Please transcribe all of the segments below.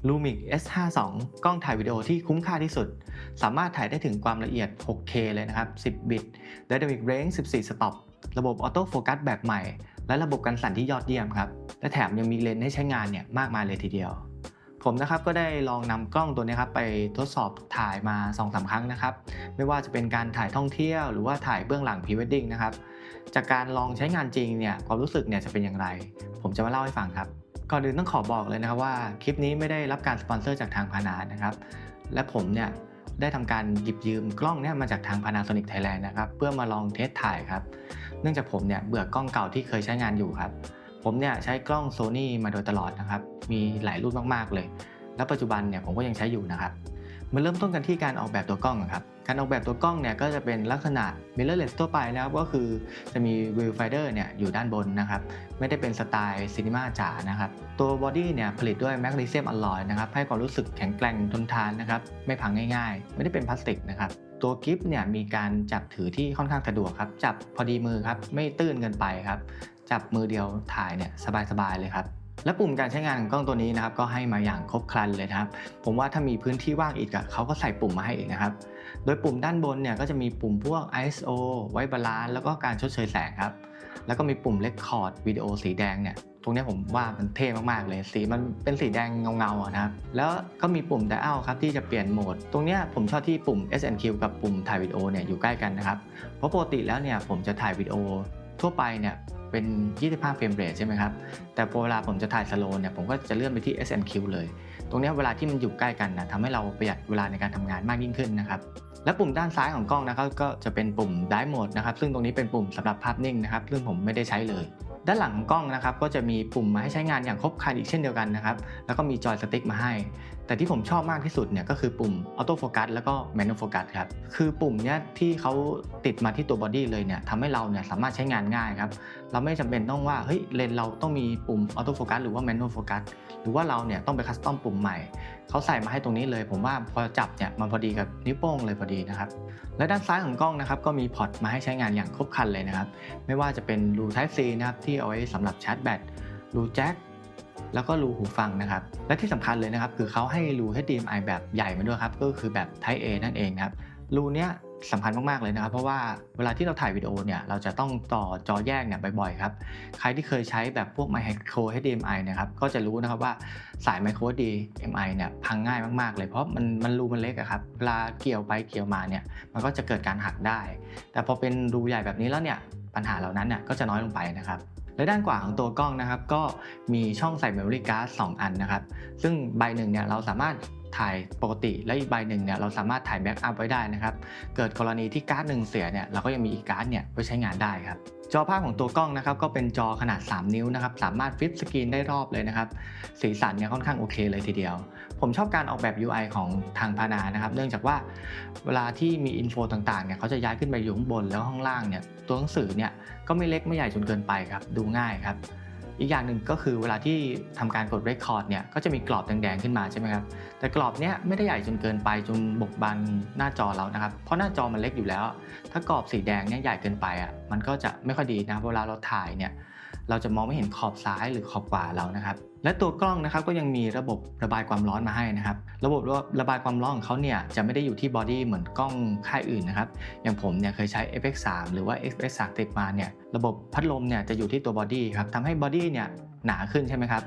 Lumix S52 กล้องถ่ายวิดีโอที่คุ้มค่าที่สุดสามารถถ่ายได้ถึงความละเอียด 6K เลยนะครับ 10 บิต Dynamic Range 14 สต็อประบบออโต้โฟกัสแบบใหม่และระบบกันสั่นที่ยอดเยี่ยมครับและแถมยังมีเลนส์ให้ใช้งานเนี่ยมากมายเลยทีเดียวผมนะครับก็ได้ลองนำกล้องตัวนี้ครับไปทดสอบถ่ายมา 2-3 ครั้งนะครับไม่ว่าจะเป็นการถ่ายท่องเที่ยวหรือว่าถ่ายเบื้องหลังพรีเวดดิ้งนะครับจากการลองใช้งานจริงเนี่ยความรู้สึกเนี่ยจะเป็นอย่างไรผมจะมาเล่าให้ฟังครับ ก่อนอื่นต้องขอบอกเลยนะครับว่าคลิปนี้ไม่ได้รับการสปอนเซอร์จากทางพานานะครับและผมเนี่ยได้ทำการหยิบยืมกล้องเนี่ยมาจากทาง Panasonic Thailand นะครับเพื่อมาลองเทสถ่ายครับเนื่องจากผมเนี่ยเบื่อกล้องเก่าที่เคยใช้งานอยู่ครับผมเนี่ยใช้กล้อง Sony มาโดยตลอดนะครับมีหลายรุ่นมากๆเลยและปัจจุบันเนี่ยผมก็ยังใช้อยู่นะครับมาเริ่มต้นกันที่การออกแบบตัวกล้องครับการออกแบบตัวกล้องเนี่ยก็จะเป็นลักษณะ mirrorless ทั่วไปนะครับก็คือจะมี viewfinder เนี่ยอยู่ด้านบนนะครับไม่ได้เป็นสไตล์ซีนีมาจ๋านะครับตัวบอดี้เนี่ยผลิตด้วยแมกนีเซียมอลลอยนะครับให้ความรู้สึกแข็งแกร่งทนทานนะครับไม่พังง่ายๆไม่ได้เป็นพลาสติกนะครับตัวกิฟต์เนี่ยมีการจับถือที่ค่อนข้างสะดวกครับจับพอดีมือครับไม่ตื้นเกินไปครับจับมือเดียวถ่ายเนี่ยสบายๆเลยครับและปุ่มการใช้งานของกล้องตัวนี้นะครับก็ให้มาอย่างครบครันเลยนะครับผมว่าถ้ามีพื้นที่ว่างอีกเขาก็ใส่ปุ่มมาให้อีกนะครับโดยปุ่มด้านบนเนี่ยก็จะมีปุ่มพวก ISO ไว้บาลานซ์แล้วก็การชดเชยแสงครับแล้วก็มีปุ่ม Record วิดีโอสีแดงเนี่ยตรงนี้ผมว่ามันเท่มากๆเลยสีมันเป็นสีแดงเงาๆนะครับแล้วก็มีปุ่ม Dial ครับที่จะเปลี่ยนโหมดตรงนี้ผมชอบที่ปุ่ม SNQ กับปุ่มถ่ายวิดีโอเนี่ยอยู่ใกล้กันนะครับเพราะปกติแล้วเนี่ยผมจะถ่ายวิดีโอทั่วไปเนี่ยเป็น25เฟรมเรทใช่ไหมครับแต่พอเวลาผมจะถ่ายสโลว์เนี่ยผมก็จะเลื่อนไปที่ SNQ เลยตรงนี้เวลาที่มันอยู่ใกล้กันนะทำให้เราประหยัดเวลาในการทำงานมากยิ่งขึ้นนะครับและปุ่มด้านซ้ายของกล้องนะครับก็จะเป็นปุ่ม Dive Mode นะครับซึ่งตรงนี้เป็นปุ่มสำหรับภาพนิ่งนะครับซึ่งผมไม่ได้ใช้เลยด้านหลังของกล้องนะครับก็จะมีปุ่มมาให้ใช้งานอย่างครบครันอีกเช่นเดียวกันนะครับแล้วก็มีจอยสติ๊กมาให้แต่ที่ผมชอบมากที่สุดเนี่ยก็คือปุ่ม Auto Focus แล้วก็ Manual Focus ครับคือปุ่มเนี้ยที่เขาติดมาที่ตัวบอดี้เลยเนี่ยทำให้เราเนี่ยสามารถใช้งานง่ายครับเราไม่จำเป็นต้องว่าเฮ้ยเลนส์เราต้องมีปุ่ม Auto Focus หรือว่า Manual Focus หรือว่าเราเนี่ยต้องไปคัสตอมปุ่มใหม่เขาใส่มาให้ตรงนี้เลยผมว่าพอจับเนี่ยมันพอดีกับนิ้วโป้งเลยพอดีนะครับและด้านซ้ายของกล้องนะครับก็มีพอร์ตมาให้ใช้งานอย่างครบครันเลยนะครับไม่ว่าจะเป็นรู Type C นะครับที่เอาไว้สำหรับชาร์จแบตรูแจ็คแล้วก็รูหูฟังนะครับและที่สำคัญเลยนะครับคือเขาให้รู HDMI แบบใหญ่มาด้วยครับก็คือแบบ Type A นั่นเองนะครับรูเนี้ยสำคัญมากๆเลยนะครับเพราะว่าเวลาที่เราถ่ายวิดีโอเนี่ยเราจะต้องต่อจอแยกเนี่ยบ่อยๆครับใครที่เคยใช้แบบพวก Micro HDMI นะครับก็จะรู้นะครับว่าสาย Micro HDMI เนี่ยพังง่ายมากๆเลยเพราะมันรูมันเล็กอะครับเวลาเกี่ยวไปเกี่ยวมาเนี่ยมันก็จะเกิดการหักได้แต่พอเป็นรูใหญ่แบบนี้แล้วเนี่ยปัญหาเหล่านั้นเนี่ยก็จะน้อยลงไปนะครับและด้านขวาของตัวกล้องนะครับก็มีช่องใส่ Memory Card 2 อันนะครับซึ่งใบหนึ่งเนี่ยเราสามารถถ่ายปกติและอีกใบหนึ่งเนี่ยเราสามารถถ่ายแบ็กอัพไว้ได้นะครับเกิดกรณีที่การ์ดหนึ่งเสียเนี่ยเราก็ยังมีอีกการ์ดเนี่ยไว้ใช้งานได้ครับจอภาพของตัวกล้องนะครับก็เป็นจอขนาด3นิ้วนะครับสามารถฟลิปสกรีนได้รอบเลยนะครับสีสันเนี่ยค่อนข้างโอเคเลยทีเดียวผมชอบการออกแบบ UI ของทางพานานะครับเนื่องจากว่าเวลาที่มีอินโฟต่างๆเนี่ยเขาจะย้ายขึ้นไปอยู่ข้างบนแล้วข้างล่างเนี่ยตัวหนังสือเนี่ยก็ไม่เล็กไม่ใหญ่จนเกินไปครับดูง่ายครับอีกอย่างหนึ่งก็คือเวลาที่ทำการกด Record เนี่ยก็จะมีกรอบแดงๆขึ้นมาใช่ไหมครับแต่กรอบเนี้ยไม่ได้ใหญ่จนเกินไปจนบกบังหน้าจอเรานะครับเพราะหน้าจอมันเล็กอยู่แล้วถ้ากรอบสีแดงเนี่ยใหญ่เกินไปอ่ะมันก็จะไม่ค่อยดีนะเวลาเราถ่ายเนี่ยเราจะมองไม่เห็นขอบซ้ายหรือขอบขวาเรานะครับและตัวกล้องนะครับก็ยังมีระบบระบายความร้อนมาให้นะครับระบบระบายความร้อนของเขาเนี่ยจะไม่ได้อยู่ที่บอดี้เหมือนกล้องค่ายอื่นนะครับอย่างผมเนี่ยเคยใช้ FX3 หรือว่า FX30 มาเนี่ยระบบพัดลมเนี่ยจะอยู่ที่ตัวบอดี้ครับทำให้บอดี้เนี่ยหนาขึ้นใช่ไหมครับ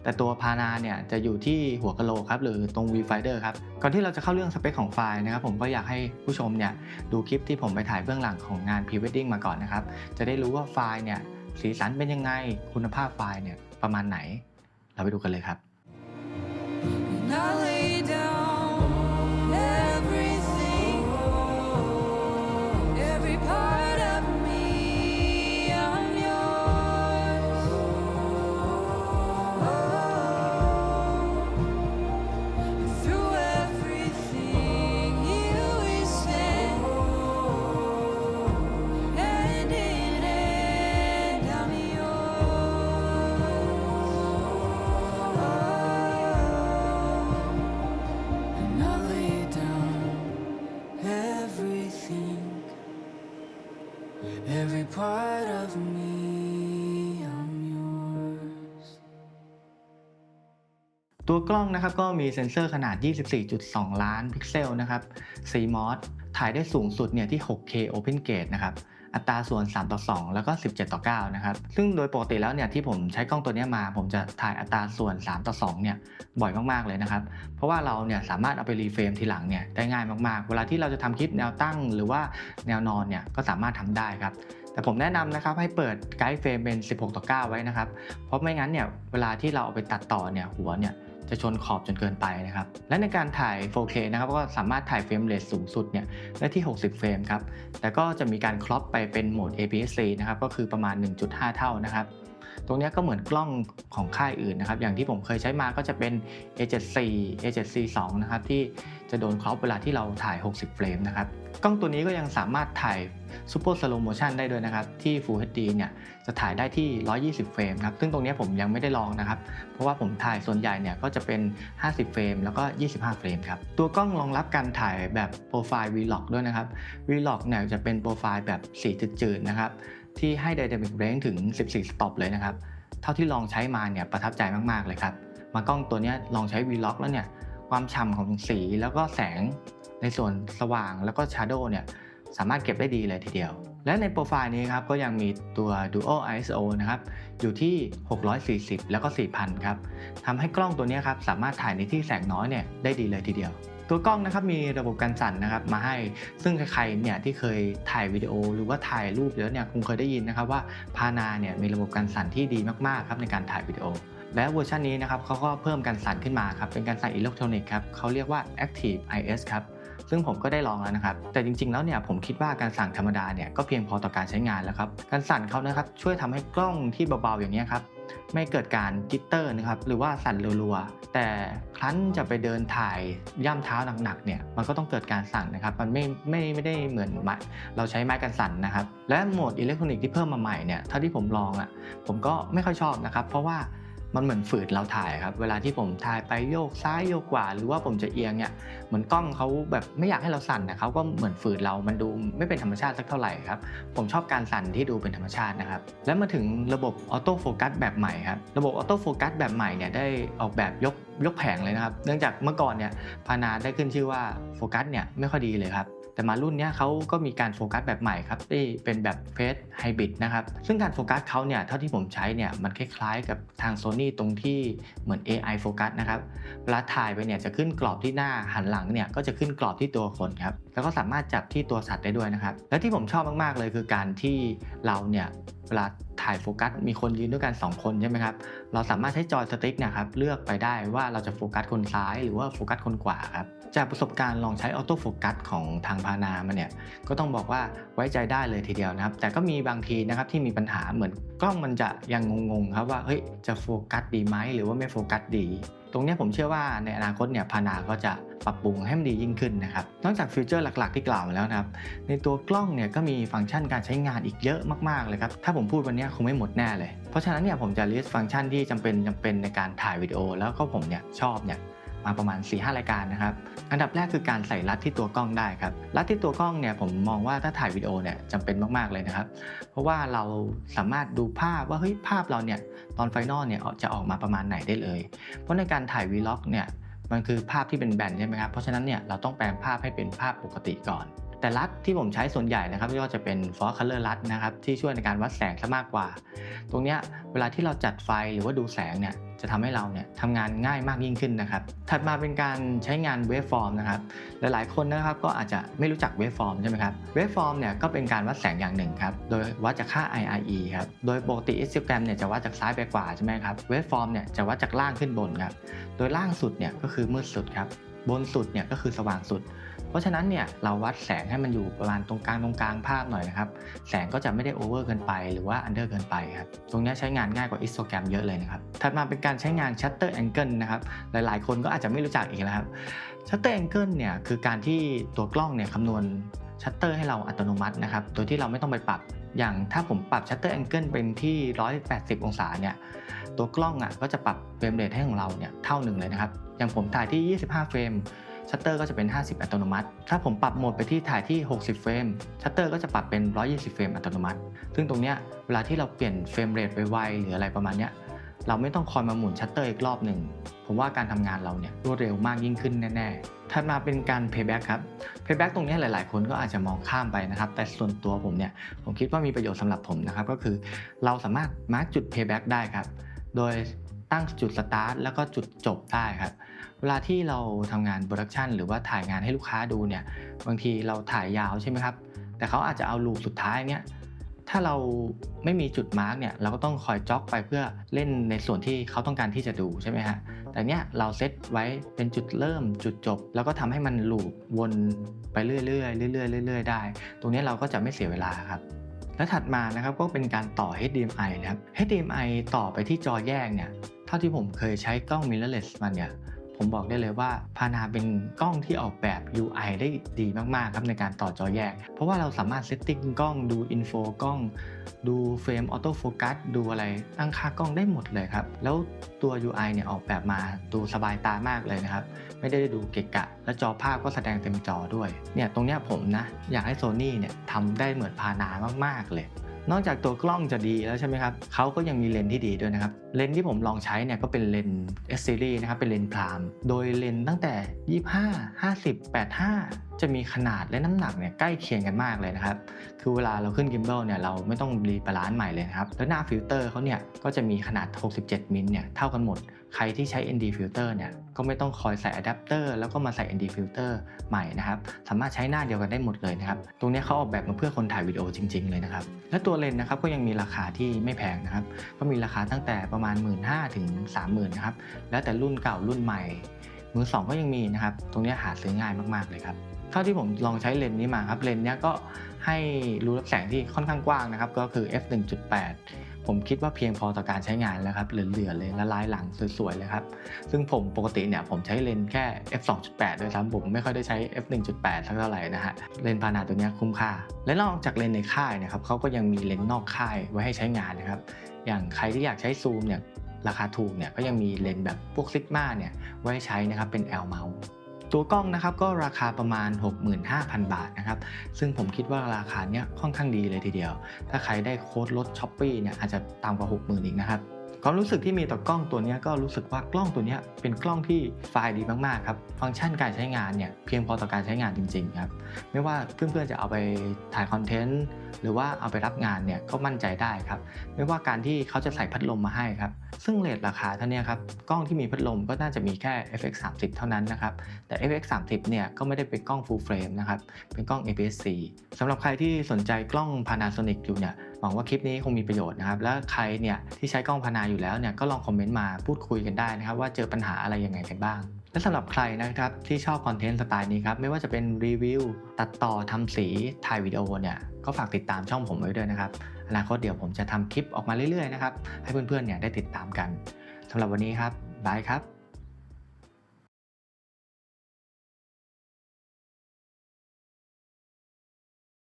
แต่ตัวพานาเนี่ยจะอยู่ที่หัวกะโหลกครับหรือตรง viewfinder ครับก่อนที่เราจะเข้าเรื่องสเปคของไฟล์นะครับผมก็อยากให้ผู้ชมเนี่ยดูคลิปที่ผมไปถ่ายเบื้องหลังของงาน Pre-Wedding มาก่อนนะครับจะได้รู้ว่าไฟล์เนี่ยสีสันเป็นยังไงคุณภาพไฟล์เนี่ยประมาณไหนเราไปดูกันเลยครับ And I lay down everything, every part of me, I'm yours. Through everything you will stand, hand in hand, I'm yours. ตัวกล้องนะครับก็มีเซ็นเซอร์ขนาด 24.2 ล้านพิกเซลนะครับ CMOS ถ่ายได้สูงสุดเนี่ยที่ 6K Open Gate นะครับอัตราส่วน 3:2 แล้วก็ 17:9 นะครับซึ่งโดยปกติแล้วเนี่ยที่ผมใช้กล้องตัวนี้มาผมจะถ่ายอัตราส่วน 3:2 เนี่ยบ่อยมากๆเลยนะครับเพราะว่าเราเนี่ยสามารถเอาไปรีเฟรมทีหลังเนี่ยได้ง่ายมากๆเวลาที่เราจะทำคลิปแนวตั้งหรือว่าแนวนอนเนี่ยก็สามารถทำได้ครับแต่ผมแนะนำนะครับให้เปิดไกด์เฟรมเป็น 16:9 ไว้นะครับเพราะไม่งั้นเนี่ยเวลาที่เราเอาไปตัดต่อเนี่ยหัวเนี่ยจะชนขอบจนเกินไปนะครับและในการถ่าย 4K นะครับก็สามารถถ่ายเฟรมเรทสูงสุดเนี่ยได้ที่ 60 เฟรมครับแต่ก็จะมีการครอปไปเป็นโหมด APS-C นะครับก็คือประมาณ 1.5 เท่านะครับตรงนี้ก็เหมือนกล้องของค่ายอื่นนะครับอย่างที่ผมเคยใช้มาก็จะเป็น A7C A7C2 นะครับที่จะโดนครอปเวลาที่เราถ่าย 60 เฟรมนะครับกล้องตัวนี้ก็ยังสามารถถ่าย Super Slow Motion ได้ด้วยนะครับที่ Full HD เนี่ยจะถ่ายได้ที่ 120 เฟรมครับซึ่งตรงนี้ผมยังไม่ได้ลองนะครับเพราะว่าผมถ่ายส่วนใหญ่เนี่ยก็จะเป็น 50 เฟรมแล้วก็ 25 เฟรมครับตัวกล้องรองรับการถ่ายแบบโปรไฟล์ Vlog ด้วยนะครับ Vlog เนี่ยจะเป็นโปรไฟล์แบบสีจืดๆนะครับที่ให้ Dynamic Range ถึง 14 สต็อปเลยนะครับเท่าที่ลองใช้มาเนี่ยประทับใจมากๆเลยครับมากล้องตัวนี้ลองใช้ Vlog แล้วเนี่ยความฉ่ำของสีแล้วก็แสงในส่วนสว่างแล้วก็ Shadow เนี่ยสามารถเก็บได้ดีเลยทีเดียวและในโปรไฟล์นี้ครับก็ยังมีตัว Dual ISO นะครับอยู่ที่ 640 แล้วก็ 4000 ครับทำให้กล้องตัวนี้ครับสามารถถ่ายในที่แสงน้อยเนี่ยได้ดีเลยทีเดียวตัวกล้องนะครับมีระบบกันสั่นนะครับมาให้ซึ่งใครๆเนี่ยที่เคยถ่ายวิดีโอหรือว่าถ่ายรูปแล้วเนี่ยคงเคยได้ยินนะครับว่าพานาเนี่ยมีระบบกันสั่นที่ดีมากๆครับในการถ่ายวิดีโอและเวอร์ชันนี้นะครับเขาก็เพิ่มกันสั่นขึ้นมาครับเป็นการสั่นอิเล็กทรอนิกส์ครับเขาเรียกว่า Active IS ครับซึ่งผมก็ได้ลองแล้วนะครับแต่จริงๆแล้วเนี่ยผมคิดว่าการสั่นธรรมดาเนี่ยก็เพียงพอต่อการใช้งานแล้วครับการสั่นเขานะครับช่วยทำให้กล้องที่เบาๆอย่างนี้ครับไม่เกิดการจิตเตอร์นะครับหรือว่าสั่นรัวๆแต่ครั้นจะไปเดินถ่ายย่ำเท้าหนักๆเนี่ยมันก็ต้องเกิดการสั่นนะครับมันไม่ได้เหมือนเราใช้ไม้กันสั่นนะครับและโหมดอิเล็กทรอนิกส์ที่เพิ่มมาใหม่เนี่ยเท่าที่ผมลองผมก็ไม่ค่อยชอบนะครับเพราะว่ามันเหมือนฝืนเราถ่ายครับเวลาที่ผมถ่ายไปโยกซ้ายโยกขวาหรือว่าผมจะเอียงเนี่ยเหมือนกล้องเขาแบบไม่อยากให้เราสั่นนะเขาก็เหมือนฝืนเรามันดูไม่เป็นธรรมชาติสักเท่าไหร่ครับผมชอบการสั่นที่ดูเป็นธรรมชาตินะครับและมาถึงระบบออโต้โฟกัสแบบใหม่ครับระบบออโต้โฟกัสแบบใหม่เนี่ยได้ออกแบบยกแผงเลยนะครับเนื่องจากเมื่อก่อนเนี่ยพานาได้ขึ้นชื่อว่าโฟกัสเนี่ยไม่ค่อยดีเลยครับแต่มารุ่นนี้เขาก็มีการโฟกัสแบบใหม่ครับที่เป็นแบบเฟสไฮบริดนะครับซึ่งการโฟกัสเขาเนี่ยเท่าที่ผมใช้เนี่ยมันคล้ายๆกับทาง Sony ตรงที่เหมือน AI โฟกัสนะครับเวลาถ่ายไปเนี่ยจะขึ้นกรอบที่หน้าหันหลังเนี่ยก็จะขึ้นกรอบที่ตัวคนครับแล้วก็สามารถจับที่ตัวสัตว์ได้ด้วยนะครับและที่ผมชอบมากๆเลยคือการที่เราเนี่ยเวลาถ่ายโฟกัสมีคนยืนด้วยกัน2คนใช่ไหมครับเราสามารถใช้จอยสติ๊กเนี่ยครับเลือกไปได้ว่าเราจะโฟกัสคนซ้ายหรือว่าโฟกัสคนขวาครับจากประสบการณ์ลองใช้ออโต้โฟกัสของทางพานามาเนี่ยก็ต้องบอกว่าไว้ใจได้เลยทีเดียวนะครับแต่ก็มีบางทีนะครับที่มีปัญหาเหมือนกล้องมันจะยังงงๆครับว่าเฮ้ยจะโฟกัสดีไหมหรือว่าไม่โฟกัสดีตรงนี้ผมเชื่อว่าในอนาคตเนี่ยพานาก็จะปรับปรุงให้มันดียิ่งขึ้นนะครับนอกจากฟีเจอร์หลักๆที่กล่าวมาแล้วนะครับในตัวกล้องเนี่ยก็มีฟังก์ชันการใช้งานอีกเยอะมากๆเลยครับถ้าผมพูดวันนี้คงไม่หมดแน่เลยเพราะฉะนั้นเนี่ยผมจะลิสต์ฟังก์ชันที่จำเป็นในการถ่ายวิดีโอแล้วก็ผมเนี่ยชอบเนี่ยมาประมาณ 4-5 รายการนะครับอันดับแรกคือการใส่รัดที่ตัวกล้องได้ครับรัดที่ตัวกล้องเนี่ยผมมองว่าถ้าถ่ายวิดีโอเนี่ยจำเป็นมากๆเลยนะครับเพราะว่าเราสามารถดูภาพว่าเฮ้ยภาพเราเนี่ยตอนไฟนอลเนี่ยจะออกมาประมาณไหนได้เลยเพราะในการถ่ายวีล็อกเนี่ยมันคือภาพที่เป็นแบนใช่ไหมครับเพราะฉะนั้นเนี่ยเราต้องแปลงภาพให้เป็นภาพปกติก่อนแต่รัดที่ผมใช้ส่วนใหญ่นะครับก็จะเป็น Force Color รัดนะครับที่ช่วยในการวัดแสงซะมากกว่าตรงเนี้ยเวลาที่เราจัดไฟหรือว่าดูแสงเนี่ยจะทำให้เราเนี่ยทำงานง่ายมากยิ่งขึ้นนะครับถัดมาเป็นการใช้งานเวฟฟอร์มนะครับหลายๆคนนะครับก็อาจจะไม่รู้จักเวฟฟอร์มใช่ไหมครับเวฟฟอร์มเนี่ยก็เป็นการวัดแสงอย่างหนึ่งครับโดยวัดจากค่า IRE ครับโดยปกติฮิสโตแกรมเนี่ยจะวัดจากซ้ายไปขวาใช่ไหมครับเวฟฟอร์มเนี่ยจะวัดจากล่างขึ้นบนครับโดยล่างสุดเนี่ยก็คือมืดสุดครับบนสุดเนี่ยก็คือสว่างสุดเพราะฉะนั้นเนี่ยเราวัดแสงให้มันอยู่ประมาณตรงกลางภาพหน่อยนะครับแสงก็จะไม่ได้โอเวอร์เกินไปหรือว่าอันเดอร์เกินไปครับตรงนี้ใช้งานง่ายกว่าฮิสโตแกรมเยอะเลยนะครับถัดมาเป็นการใช้งาน Shutter Angle นะครับหลายๆคนก็อาจจะไม่รู้จักอีกแล้วครับ Shutter Angle เนี่ยคือการที่ตัวกล้องเนี่ยคำนวณชัตเตอร์ให้เราอัตโนมัตินะครับโดยที่เราไม่ต้องไปปรับอย่างถ้าผมปรับ Shutter Angle เป็นที่180องศาเนี่ยตัวกล้องก็จะปรับเฟรมเรทให้ของเราเนี่ยเท่าหนึ่งเลยนะครับอย่างผมถ่ายที่25เฟรมชัตเตอร์ก็จะเป็น50อัตโนมัติถ้าผมปรับโหมดไปที่ถ่ายที่60เฟรมชัตเตอร์ก็จะปรับเป็น120เฟรมอัตโนมัติซึ่งตรงเนี้ยเวลาที่เราเปลี่ยนเฟรมเรทไวๆหรืออะไรประมาณเนี้ย เราไม่ต้องคอยมาหมุนชัตเตอร์อีกรอบหนึ่งผมว่าการทำงานเราเนี่ยรวดเร็วมากยิ่งขึ้นแน่ๆถัดมาเป็นการ payback ครับ payback ตรงนี้หลายๆคนก็อาจจะมองข้ามไปนะครับแต่ส่วนตัวผมเนี่ยผมคิดว่ามีประโยชน์สำหรับผมนะครับก็คือเราสามารถมาร์กจุด payback ได้ครับโดยตั้งจุด start แล้วก็จุดจบได้ครับเวลาที่เราทำงานโปรดักชันหรือว่าถ่ายงานให้ลูกค้าดูเนี่ยบางทีเราถ่ายยาวใช่ไหมครับแต่เขาอาจจะเอาลูปสุดท้ายเนี่ยถ้าเราไม่มีจุดมาร์กเนี่ยเราก็ต้องคอยจ็อกไปเพื่อเล่นในส่วนที่เขาต้องการที่จะดูใช่ไหมฮะแต่เนี้ยเราเซตไว้เป็นจุดเริ่มจุดจบแล้วก็ทำให้มันลูปวนไปเรื่อยๆเรื่อยๆเรื่อยๆได้ตรงนี้เราก็จะไม่เสียเวลาครับและถัดมานะครับก็เป็นการต่อ HDMI นะครับ HDMI ต่อไปที่จอแยกเนี่ยเท่าที่ผมเคยใช้กล้อง mirrorless มันเนี่ยผมบอกได้เลยว่าพานาเป็นกล้องที่ออกแบบ UI ได้ดีมากๆครับในการต่อจอแยกเพราะว่าเราสามารถเซตติ้งกล้องดูอินโฟกล้องดูเฟรมออโต้โฟกัสดูอะไรตั้งค่ากล้องได้หมดเลยครับแล้วตัว UI เนี่ยออกแบบมาดูสบายตามากเลยนะครับไม่ได้ดูเกะกะและจอภาพก็แสดงเต็มจอด้วยเนี่ยตรงเนี้ยผมนะอยากให้ Sony เนี่ยทำได้เหมือนพานามากๆเลยนอกจากตัวกล้องจะดีแล้วใช่ไหมครับเขาก็ยังมีเลนส์ที่ดีด้วยนะครับเลนส์ที่ผมลองใช้เนี่ยก็เป็นเลนส์ S series นะครับเป็นเลนส์พรามโดยเลนส์ตั้งแต่25 50 85จะมีขนาดและน้ำหนักเนี่ยใกล้เคียงกันมากเลยนะครับคือเวลาเราขึ้น Gimbal เนี่ยเราไม่ต้องรีบาลานซ์ใหม่เลยนะครับแล้วหน้าฟิลเตอร์เขาเนี่ยก็จะมีขนาด67มิลเนี่ยเท่ากันหมดใครที่ใช้ ND filter เนี่ยก็ไม่ต้องคอยใส่อะแดปเตอร์แล้วก็มาใส่ ND filter ใหม่นะครับสามารถใช้หน้าเดียวกันได้หมดเลยนะครับตรงนี้เขาออกแบบมาเพื่อคนถ่ายวิดีโอจริงๆเลยนะครับและตัวเลนส์นะครับก็ยังมีราคาที่ไม่แพงนะครับก็มีราคาตั้งแต่ประมาณ 15,000 ถึง 30,000 นะครับแล้วแต่รุ่นเก่ารุ่นใหม่มือสองก็ยังมีนะครับตรงนี้หาซื้อง่ายมากๆเลยครับเท่าที่ผมลองใช้เลนส์นี้มาครับเลนส์เนี้ยก็ให้รูรับแสงที่ค่อนข้างกว้างนะครับก็คือ f1.8 ผมคิดว่าเพียงพอต่อการใช้งานแล้วครับเหลือๆเลยละลายหลังสวยๆเลยครับซึ่งผมปกติเนี่ยผมใช้เลนส์แค่ f2.8 ด้วยซ้ำผมไม่ค่อยได้ใช้ f1.8 สักเท่าไหร่นะฮะเลนส์พานาตัวนี้คุ้มค่าและนอกจากเลนส์ในค่ายนะครับเขาก็ยังมีเลนส์นอกค่ายไว้ให้ใช้งานนะครับอย่างใครที่อยากใช้ซูมเนี่ยราคาถูกเนี่ยก็ยังมีเลนส์แบบพวกซิกมาเนี่ยไว้ให้ใช้นะครับเป็น L mountตัวกล้องนะครับก็ราคาประมาณ 65,000 บาทนะครับซึ่งผมคิดว่าราคาเนี้ยค่อนข้างดีเลยทีเดียวถ้าใครได้โค้ดลด Shopee เนี่ยอาจจะต่ำกว่า 60,000 อีกนะครับความรู้สึกที่มีต่อกล้องตัวนี้ก็รู้สึกว่ากล้องตัวนี้เป็นกล้องที่ไฟล์ดีมากๆครับฟังก์ชันการใช้งานเนี่ยเพียงพอต่อการใช้งานจริงๆครับไม่ว่าเพื่อนๆจะเอาไปถ่ายคอนเทนต์หรือว่าเอาไปรับงานเนี่ยก็มั่นใจได้ครับไม่ว่าการที่เขาจะใส่พัดลมมาให้ครับซึ่งเรทราคาเท่านี้ครับกล้องที่มีพัดลมก็น่าจะมีแค่ FX30 เท่านั้นนะครับแต่ FX30 เนี่ยก็ไม่ได้เป็นกล้อง full frame นะครับเป็นกล้อง APS-C สำหรับใครที่สนใจกล้อง Panasonic อยู่เนี่ยหวังว่าคลิปนี้คงมีประโยชน์นะครับและใครเนี่ยที่ใช้กล้องพานาอยู่แล้วเนี่ยก็ลองคอมเมนต์มาพูดคุยกันได้นะครับว่าเจอปัญหาอะไรยังไงกันบ้างและสำหรับใครนะครับที่ชอบคอนเทนต์สไตล์นี้ครับไม่ว่าจะเป็นรีวิวตัดต่อทำสีถ่ายวิดีโอเนี่ยก็ฝากติดตามช่องผมไว้ด้วยนะครับอนาคตเดี๋ยวผมจะทำคลิปออกมาเรื่อยๆนะครับให้เพื่อนๆเนี่ยได้ติดตามกันสำหรับวันนี้ครับบายครับ